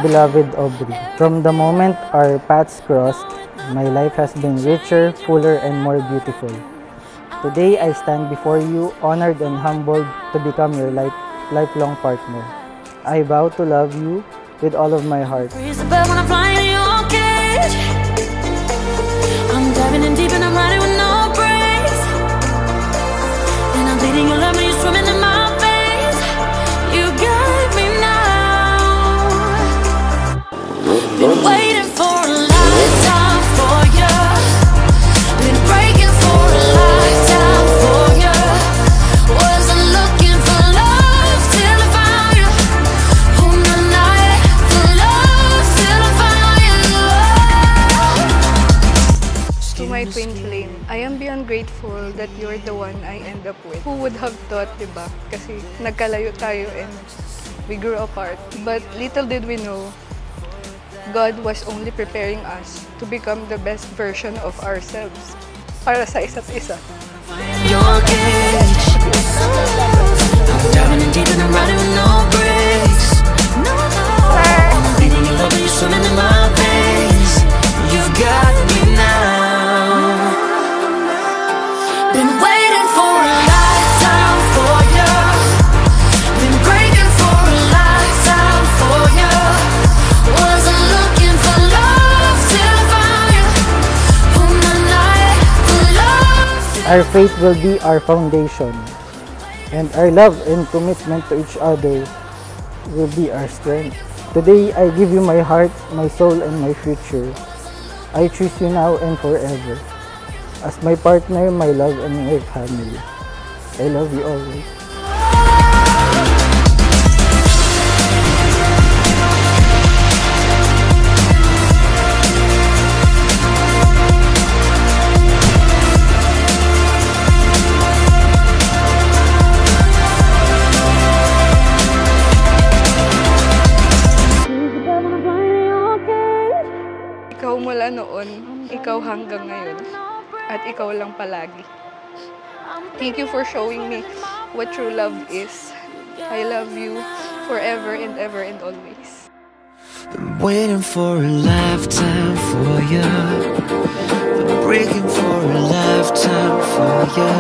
beloved Aubrey. From the moment our paths crossed, my life has been richer, fuller, and more beautiful. Today, I stand before you, honored and humbled to become your lifelong partner. I vow to love you with all of my heart. I'm diving in deep and I'm riding with no brakes. And I'm bleeding your love when you're swimming in my face. You got me now. Been waiting for a lifetime for you. Been breaking for a lifetime for you. Wasn't looking for love till I found you. On the night for love till I found you. To my twin flame, I am beyond grateful that you're the one I end up with. Who would have thought, diba? Kasi nagkalayo tayo and we grew apart. But little did we know, God was only preparing us to become the best version of ourselves para sa isa't isa. I'm diving in deep and I'm riding with no brakes. I'm bleeding your love when you're swimming in my veins. You've got me now. Been waiting for a lifetime for you. Been breaking for a lifetime for you. Wasn't looking for love till I found you. On the night for love. Our faith will be our foundation, and our love and commitment to each other will be our strength. Today, I give you my heart, my soul, and my future. I choose you now and forever as my partner, my love, and my family. I love you always. Ikaw mula noon, ikaw hanggang ngayon, at ikaw lang palagi. Thank you for showing me what true love is. I love you forever and ever and always. Been waiting for a lifetime for you. Been breaking for a lifetime for you.